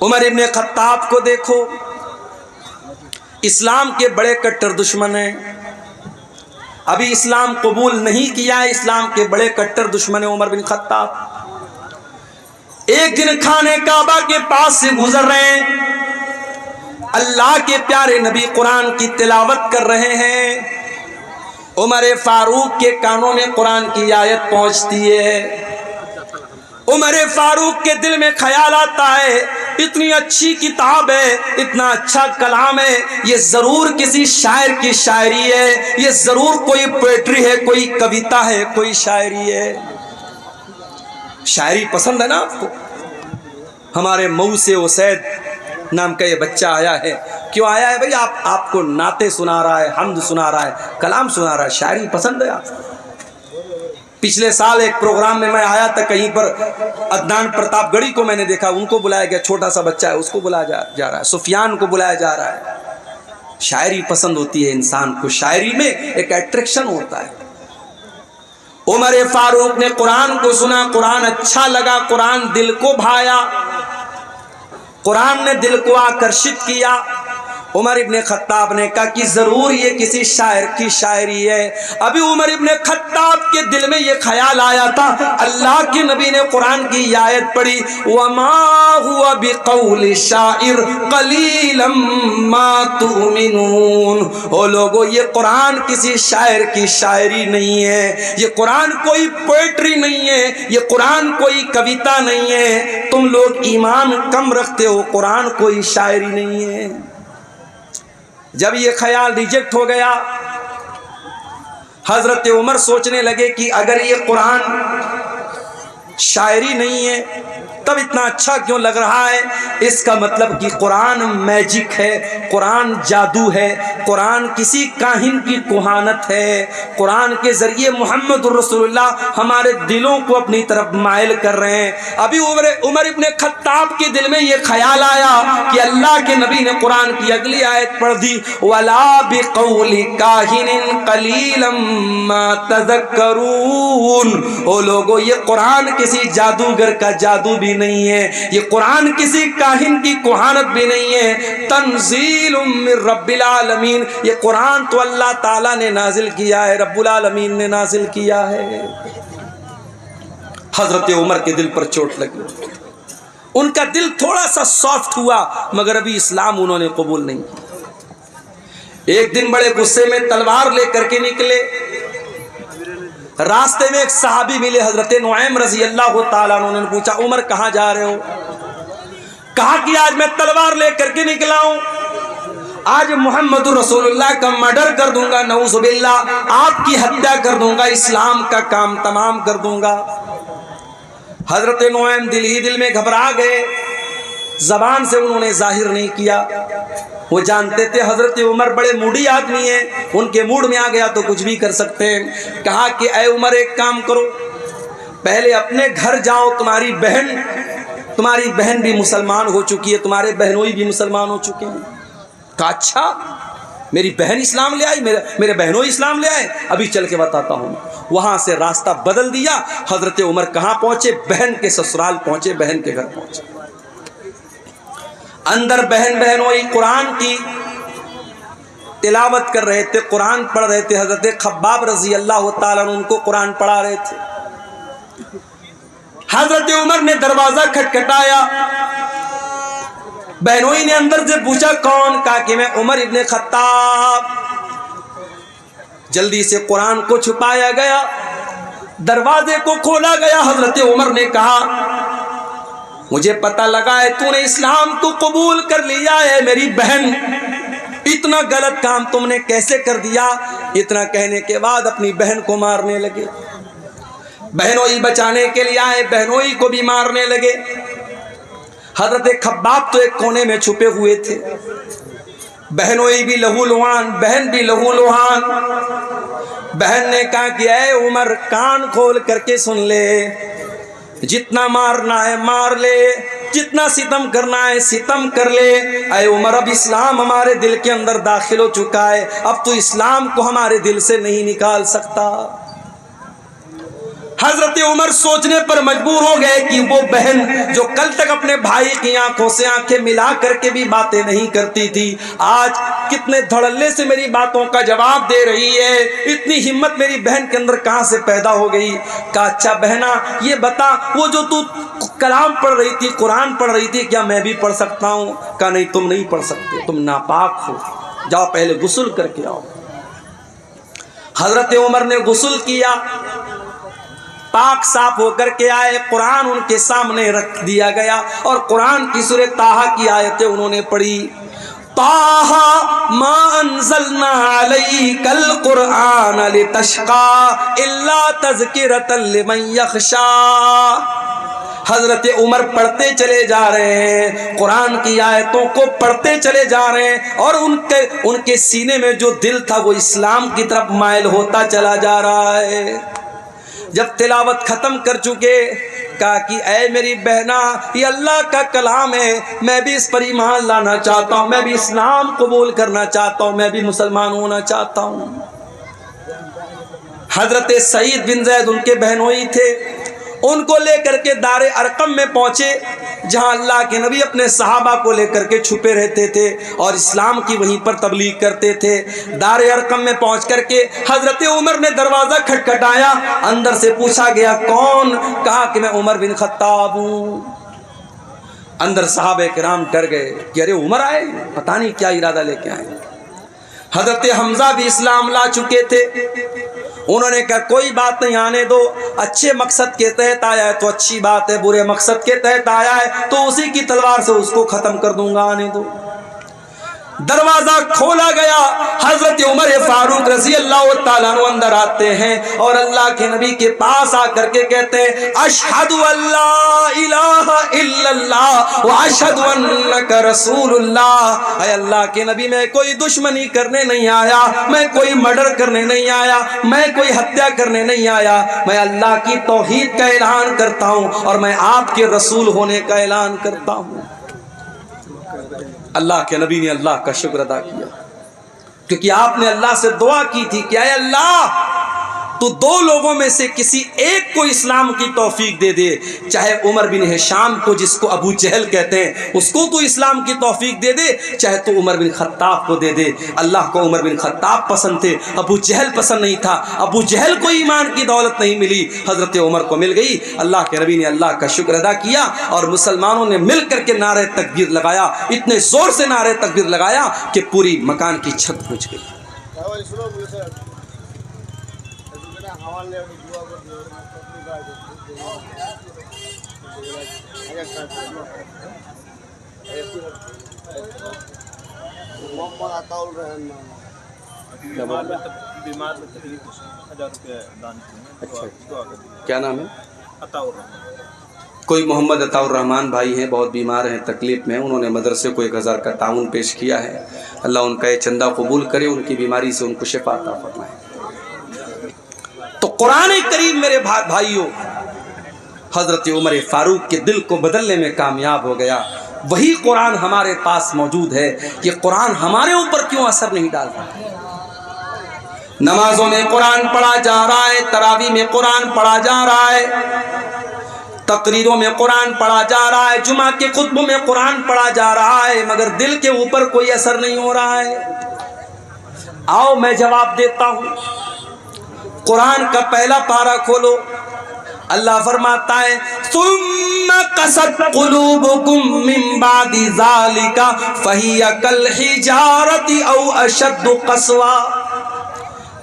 عمر ابن خطاب کو دیکھو، اسلام کے بڑے کٹر دشمن ہیں، ابھی اسلام قبول نہیں کیا ہے، اسلام کے بڑے کٹر دشمن ہیں عمر بن خطاب۔ ایک دن خانے کعبہ کے پاس سے گزر رہے ہیں، اللہ کے پیارے نبی قرآن کی تلاوت کر رہے ہیں، عمر فاروق کے کانوں میں قرآن کی آیت پہنچتی ہے، عمر فاروق کے دل میں خیال آتا ہے اتنی اچھی کتاب ہے، اتنا اچھا کلام ہے، یہ ضرور کسی شاعر کی شاعری ہے، یہ ضرور کوئی پوئٹری ہے، کوئی کویتا ہے، کوئی شاعری ہے۔ شاعری پسند ہے نا آپ کو؟ ہمارے مئو سے اسید نام کا یہ بچہ آیا ہے، کیوں آیا ہے بھئی؟ آپ کو نعتیں سنا رہا ہے، حمد سنا رہا ہے، کلام سنا رہا ہے، شاعری پسند ہے آپ کو؟ پچھلے سال ایک پروگرام میں آیا تھا، کہیں پر عدنان پرتاپ گڑھی کو میں نے دیکھا، ان کو بلایا گیا، چھوٹا سا بچہ ہے، اس کو بلایا جا رہا ہے، سفیان کو بلایا جا رہا ہے۔ شاعری پسند ہوتی ہے انسان کو، شاعری میں ایک اٹریکشن ہوتا ہے۔ عمر فاروق نے قرآن کو سنا، قرآن اچھا لگا، قرآن دل کو بھایا، قرآن نے دل کو آکرشت کیا۔ عمر ابن خطاب نے کہا کہ ضرور یہ کسی شاعر کی شاعری ہے۔ ابھی عمر ابن خطاب کے دل میں یہ خیال آیا تھا، اللہ کے نبی نے قرآن کی آیت پڑھی، وَمَا هُوَ بِقَوْلِ شَاعِرٍ قَلِيلًا مَا تُؤْمِنُونَ۔ او لوگو، یہ قرآن کسی شاعر کی شاعری نہیں ہے، یہ قرآن کوئی پوئٹری نہیں ہے، یہ قرآن کوئی کویتا نہیں ہے، تم لوگ ایمان کم رکھتے ہو، قرآن کوئی شاعری نہیں ہے۔ جب یہ خیال ریجیکٹ ہو گیا، حضرت عمر سوچنے لگے کہ اگر یہ قرآن شاعری نہیں ہے تب اتنا اچھا کیوں لگ رہا ہے؟ اس کا مطلب کہ قرآن میجک ہے، قرآن جادو ہے، قرآن کسی کاہن کی کہانت ہے، قرآن کے ذریعے محمد الرسول اللہ ہمارے دلوں کو اپنی طرف مائل کر رہے ہیں۔ ابھی عمر ابن خطاب کے دل میں یہ خیال آیا کہ اللہ کے نبی نے قرآن کی اگلی آیت پڑھ دی، وَلَا بِقَوْلِ كَاهِنٍ قَلِيلًا مَا تَذَكَّرُونَ۔ او لوگو، یہ قرآن کسی جادوگر کا جادو بھی نہیں ہے، یہ قرآن کسی کاہن کی کہانت بھی نہیں ہے، تنزیل من رب العالمین، یہ قرآن تو اللہ تعالیٰ نے نازل کیا ہے، رب العالمین نے نازل کیا ہے۔ حضرت عمر کے دل پر چوٹ لگی، ان کا دل تھوڑا سا سافٹ ہوا، مگر ابھی اسلام انہوں نے قبول نہیں کیا۔ ایک دن بڑے غصے میں تلوار لے کر کے نکلے، راستے میں ایک صحابی ملے، حضرت نعیم رضی اللہ تعالیٰ عنہ، انہوں نے پوچھا عمر کہاں جا رہے ہو؟ کہا کہ آج میں تلوار لے کر کے نکلا ہوں، آج محمد رسول اللہ کا مرڈر کر دوں گا، نعوذ باللہ، آپ کی ہتیا کر دوں گا، اسلام کا کام تمام کر دوں گا۔ حضرت نعیم دل ہی دل میں گھبرا گئے، زبان سے انہوں نے ظاہر نہیں کیا، وہ جانتے تھے حضرت عمر بڑے موڈی آدمی ہیں، ان کے موڈ میں آ گیا تو کچھ بھی کر سکتے ہیں۔ کہا کہ اے عمر، ایک کام کرو، پہلے اپنے گھر جاؤ، تمہاری بہن بھی مسلمان ہو چکی ہے، تمہارے بہنوئی بھی مسلمان ہو چکے ہیں۔ کہا اچھا، میری بہن اسلام لے آئی، میرے بہنوئی اسلام لے آئے، ابھی چل کے بتاتا ہوں۔ وہاں سے راستہ بدل دیا، حضرت عمر کہاں پہنچے؟ بہن کے سسرال پہنچے، بہن کے گھر پہنچے۔ اندر بہنوئی قرآن کی تلاوت کر رہے تھے، قرآن پڑھ رہے تھے، حضرت خباب رضی اللہ تعالیٰ عنہ ان کو قرآن پڑھا رہے تھے۔ حضرت عمر نے دروازہ کھٹکھٹایا، بہنوئی نے اندر سے پوچھا کون؟ کہا کہ میں عمر ابن خطاب۔ جلدی سے قرآن کو چھپایا گیا، دروازے کو کھولا گیا، حضرت عمر نے کہا مجھے پتہ لگا ہے تو نے اسلام تو قبول کر لیا ہے، میری بہن، اتنا غلط کام تم نے کیسے کر دیا؟ اتنا کہنے کے بعد اپنی بہن کو مارنے لگے، بہنوئی بچانے کے لیے آئے، بہنوئی کو بھی مارنے لگے۔ حضرت خباب تو ایک کونے میں چھپے ہوئے تھے، بہنوئی بھی لہو لہان، بہن بھی لہو لہان۔ بہن نے کہا کہ اے عمر، کان کھول کر کے سن لے، جتنا مارنا ہے مار لے، جتنا ستم کرنا ہے ستم کر لے۔ اے عمر، اب اسلام ہمارے دل کے اندر داخل ہو چکا ہے، اب تو اسلام کو ہمارے دل سے نہیں نکال سکتا۔ حضرت عمر سوچنے پر مجبور ہو گئے کہ وہ بہن جو کل تک اپنے بھائی کی آنکھوں سے آنکھیں ملا کر کے بھی باتیں نہیں کرتی تھی، آج کتنے دھڑلے سے میری باتوں کا جواب دے رہی ہے، اتنی ہمت میری بہن کے اندر کہاں سے پیدا ہو گئی؟ کہا اچھا بہنا یہ بتا، وہ جو تو کلام پڑھ رہی تھی، قرآن پڑھ رہی تھی، کیا میں بھی پڑھ سکتا ہوں؟ کہا نہیں تم نہیں پڑھ سکتے، تم ناپاک ہو، جاؤ پہلے غسل کر کے آؤ۔ حضرت عمر نے غسل کیا، پاک صاف ہو کر کے آئے، قرآن ان کے سامنے رکھ دیا گیا اور قرآن کی سورہ طٰہٰ کی آیتیں انہوں نے پڑھی۔ طٰہٰ ما انزلنا علیک القرآن لتشقی الا تذکرۃ لمن یخشی۔ حضرت عمر پڑھتے چلے جا رہے ہیں، قرآن کی آیتوں کو پڑھتے چلے جا رہے ہیں، اور ان کے سینے میں جو دل تھا وہ اسلام کی طرف مائل ہوتا چلا جا رہا ہے۔ جب تلاوت ختم کر چکے، کہا کہ اے میری بہنا یہ اللہ کا کلام ہے، میں بھی اس پر ایمان لانا چاہتا ہوں، میں بھی اسلام قبول کرنا چاہتا ہوں، میں بھی مسلمان ہونا چاہتا ہوں۔ حضرت سعید بن زید ان کے بہنوئی تھے، ان کو لے کر کے دار ارقم میں پہنچے، جہاں اللہ کے نبی اپنے صحابہ کو لے کر کے چھپے رہتے تھے اور اسلام کی وہیں پر تبلیغ کرتے تھے۔ دار ارقم میں پہنچ کر کے حضرت عمر نے دروازہ کھٹکھٹایا، اندر سے پوچھا گیا کون؟ کہا کہ میں عمر بن خطاب ہوں۔ اندر صحابہ کرام ڈر گئے کہ ارے عمر آئے، پتہ نہیں کیا ارادہ لے کے آئے۔ حضرت حمزہ بھی اسلام لا چکے تھے، انہوں نے کہا کوئی بات نہیں، آنے دو، اچھے مقصد کے تحت آیا ہے تو اچھی بات ہے، برے مقصد کے تحت آیا ہے تو اسی کی تلوار سے اس کو ختم کر دوں گا، آنے دو۔ دروازہ کھولا گیا، حضرت عمر فاروق رضی اللہ تعالیٰ عنہ اندر آتے ہیں اور اللہ کے نبی کے پاس آ کر کے کہتے ہیں اشہد ان لا الہ الا اللہ واشہد انک رسول اللہ۔ اے اللہ کے نبی میں کوئی دشمنی کرنے نہیں آیا، میں کوئی مرڈر کرنے نہیں آیا، میں کوئی ہتیا کرنے نہیں آیا، میں اللہ کی توحید کا اعلان کرتا ہوں اور میں آپ کے رسول ہونے کا اعلان کرتا ہوں۔ اللہ کے نبی نے اللہ کا شکر ادا کیا، کیونکہ آپ نے اللہ سے دعا کی تھی کہ اے اللہ تو دو لوگوں میں سے کسی ایک کو اسلام کی توفیق دے دے، چاہے عمر بن ہشام کو جس کو ابو جہل کہتے ہیں اس کو تو اسلام کی توفیق دے دے، چاہے تو عمر بن خطاب کو دے دے۔ اللہ کو عمر بن خطاب پسند تھے، ابو جہل پسند نہیں تھا، ابو جہل کو ایمان کی دولت نہیں ملی، حضرت عمر کو مل گئی۔ اللہ کے نبی نے اللہ کا شکر ادا کیا اور مسلمانوں نے مل کر کے نعرہ تکبیر لگایا، اتنے زور سے نعرہ تکبیر لگایا کہ پوری مکان کی چھت پہنچ گئی۔ کیا نام ہے؟ کوئی محمد عطاء الرحمان بھائی ہیں، بہت بیمار ہیں، تکلیف میں، انہوں نے مدرسے کو 1000 کا تعاون پیش کیا ہے، اللہ ان کا یہ چندہ قبول کرے، ان کی بیماری سے ان کو شفا عطا فرمائے۔ تو قرآن کریم میرے بھائیوں حضرت عمر فاروق کے دل کو بدلنے میں کامیاب ہو گیا۔ وہی قرآن ہمارے پاس موجود ہے، یہ قرآن ہمارے اوپر کیوں اثر نہیں ڈال رہا؟ نمازوں میں قرآن پڑھا جا رہا ہے، تراویح میں قرآن پڑھا جا رہا ہے، تقریروں میں قرآن پڑھا جا رہا ہے، جمعہ کے خطبوں میں قرآن پڑھا جا رہا ہے، مگر دل کے اوپر کوئی اثر نہیں ہو رہا ہے۔ آؤ میں جواب دیتا ہوں، قرآن کا پہلا پارہ کھولو، اللہ فرماتا ہے ثم قست قلوبکم من بعد ذالک فہی کالحجارۃ او اشد قسوا۔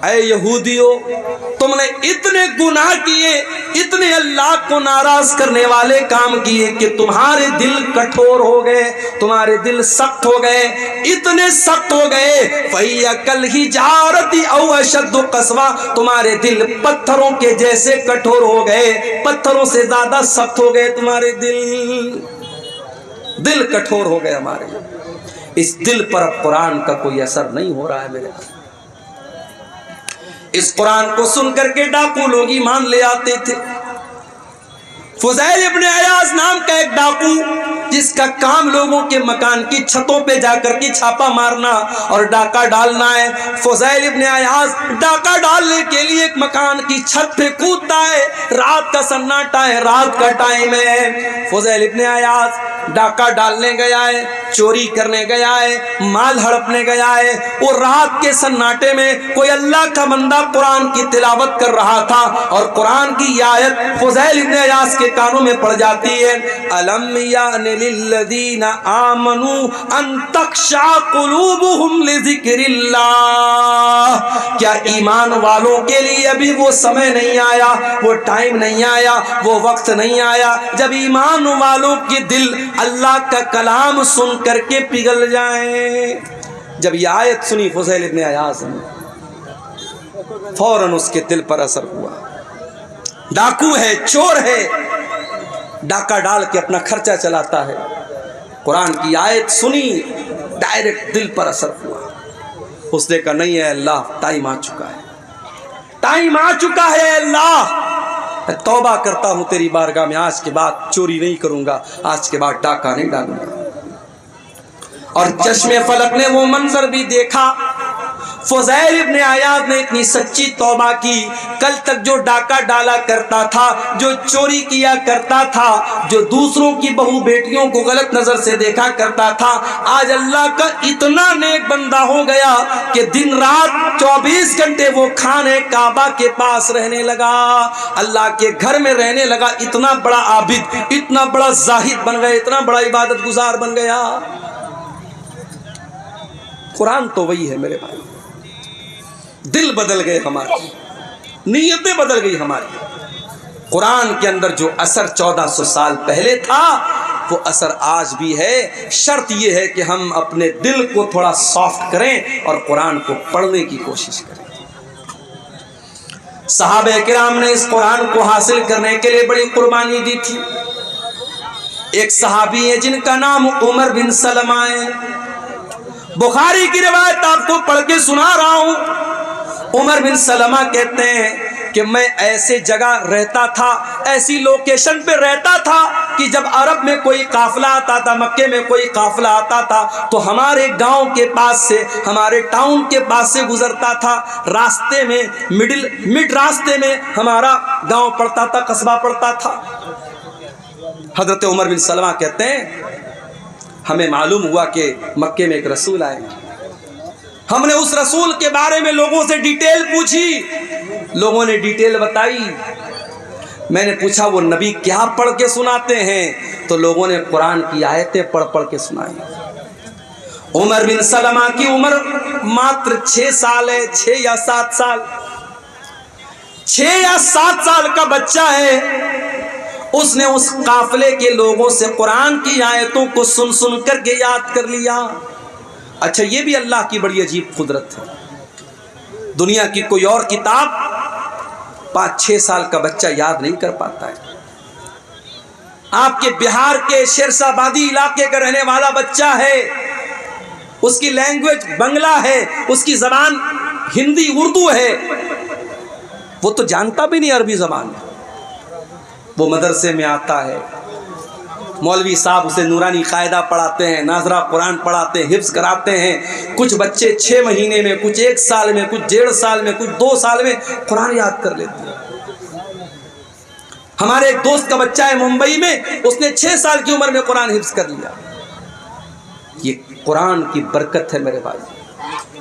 اے یہودیو تم نے اتنے گناہ کیے، اتنے اللہ کو ناراض کرنے والے کام کیے کہ تمہارے دل کٹھور ہو گئے، تمہارے دل سخت ہو گئے، اتنے سخت ہو گئے فَهِيَ كَالْحِجَارَةِ أَوْ أَشَدُّ قَسْوَةً، تمہارے دل پتھروں کے جیسے کٹھور ہو گئے، پتھروں سے زیادہ سخت ہو گئے تمہارے دل کٹھور ہو گئے ہمارے۔ اس دل پر اب قرآن کا کوئی اثر نہیں ہو رہا ہے میرے۔ اس قرآن کو سن کر کے ڈاکو لوگ ایمان لے آتے تھے۔ فضیل ابن عیاض نام کا ایک ڈاکو جس کا کام لوگوں کے مکان کی چھتوں پہ جا کر کے چھاپا مارنا اور ڈاکہ ڈالنا ہے، فضیل ابن عیاض ڈاکہ ڈالنے کے لیے ایک مکان کی چھت پہ کودتا ہے، رات کا سناٹا ہے، رات کا ٹائم ہے، فضیل ابن عیاض ڈاکہ ڈالنے گیا ہے، چوری کرنے گیا ہے، مال ہڑپنے گیا ہے، وہ رات کے سناٹے میں کوئی اللہ کا بندہ قرآن کی تلاوت کر رہا تھا اور قرآن کی یہ آیت فضیل ابن عیاض کے کانوں میں پڑ جاتی ہے، الم یان للذین آمنوا ان تخشع قلوبہم لذکر اللہ، کیا ایمان والوں کے لیے ابھی وہ سمے نہیں آیا، وہ ٹائم نہیں آیا، وہ وقت نہیں آیا جب ایمان والوں کے دل اللہ کا کلام سن کر کے پگھل جائیں؟ جب یہ آیت سنی فضیل ابن عیاض نے، فوراً اس کے دل پر اثر ہوا، ڈاکو ہے، چور ہے، ڈاکہ ڈال کے اپنا خرچہ چلاتا ہے، قرآن کی آیت سنی، ڈائریکٹ دل پر اثر ہوا، اس نے کہا نہیں ہے اللہ، ٹائم آ چکا ہے، ٹائم آ چکا ہے اللہ، میں توبہ کرتا ہوں تیری بارگاہ میں، آج کے بعد چوری نہیں کروں گا، آج کے بعد ڈاکہ نہیں ڈالوں گا۔ اور چشم فلک نے وہ منظر بھی دیکھا، فضیل ابن عیاض نے اتنی سچی توبہ کی، کل تک جو ڈاکہ ڈالا کرتا تھا، جو چوری کیا کرتا تھا، جو دوسروں کی بہو بیٹیوں کو غلط نظر سے دیکھا کرتا تھا، آج اللہ کا اتنا نیک بندہ ہو گیا کہ دن رات 24 گھنٹے وہ خانے کعبہ کے پاس رہنے لگا، اللہ کے گھر میں رہنے لگا، اتنا بڑا عابد، اتنا بڑا زاہد بن گیا، اتنا بڑا عبادت گزار بن گیا۔ قرآن تو وہی ہے میرے بھائی، دل بدل گئے ہمارے، نیتیں بدل گئی ہماری۔ قرآن کے اندر جو اثر 1400 سال پہلے تھا وہ اثر آج بھی ہے، شرط یہ ہے کہ ہم اپنے دل کو تھوڑا سافٹ کریں اور قرآن کو پڑھنے کی کوشش کریں۔ صحابہ کرام نے اس قرآن کو حاصل کرنے کے لیے بڑی قربانی دی تھی۔ ایک صحابی ہے جن کا نام عمر بن سلمہ ہے، بخاری کی روایت آپ کو پڑھ کے سنا رہا ہوں۔ عمر بن سلمہ کہتے ہیں کہ میں ایسے جگہ رہتا تھا، ایسی لوکیشن پہ رہتا تھا کہ جب عرب میں کوئی قافلہ آتا تھا، مکے میں کوئی قافلہ آتا تھا تو ہمارے گاؤں کے پاس سے، ہمارے ٹاؤن کے پاس سے گزرتا تھا، راستے میں مڈ راستے میں ہمارا گاؤں پڑتا تھا، قصبہ پڑتا تھا۔ حضرت عمر بن سلمہ کہتے ہیں ہمیں معلوم ہوا کہ مکے میں ایک رسول آئے، ہم نے اس رسول کے بارے میں لوگوں سے ڈیٹیل پوچھی، لوگوں نے ڈیٹیل بتائی، میں نے پوچھا وہ نبی کیا پڑھ کے سناتے ہیں، تو لوگوں نے قرآن کی آیتیں پڑھ کے سنائی۔ عمر بن سلمہ کی عمر ماتر 6 سال ہے، 6 یا 7 سال، 6 یا 7 سال کا بچہ ہے، اس نے اس قافلے کے لوگوں سے قرآن کی آیتوں کو سن کر کے یاد کر لیا۔ اچھا یہ بھی اللہ کی بڑی عجیب قدرت ہے، دنیا کی کوئی اور کتاب 5-6 سال کا بچہ یاد نہیں کر پاتا ہے۔ آپ کے بہار کے شیرشاہ آبادی علاقے کا رہنے والا بچہ ہے، اس کی لینگویج بنگلہ ہے، اس کی زبان ہندی اردو ہے، وہ تو جانتا بھی نہیں عربی زبان، وہ مدرسے میں آتا ہے، مولوی صاحب اسے نورانی قاعدہ پڑھاتے ہیں، ناظرہ قرآن پڑھاتے ہیں، حفظ کراتے ہیں، کچھ بچے 6 مہینے میں، کچھ 1 سال میں، کچھ 1.5 سال میں، کچھ 2 سال میں قرآن یاد کر لیتے ہیں۔ ہمارے ایک دوست کا بچہ ہے ممبئی میں، اس نے 6 سال کی عمر میں قرآن حفظ کر لیا۔ یہ قرآن کی برکت ہے میرے بھائی،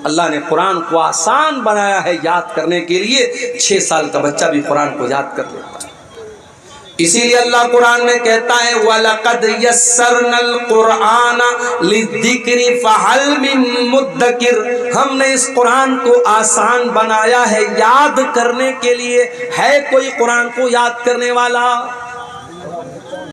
اللہ نے قرآن کو آسان بنایا ہے یاد کرنے کے لیے، 6 سال کا بچہ بھی قرآن کو یاد کر لیتا ہے۔ اسی لیے اللہ قرآن میں کہتا ہے وَلَقَدْ يَسَّرْنَا الْقُرْآنَ لِلذِّكْرِ فَهَلْ مِن مُدَّكِرٍ، ہم نے اس قرآن کو آسان بنایا ہے یاد کرنے کے لیے، ہے کوئی قرآن کو یاد کرنے والا؟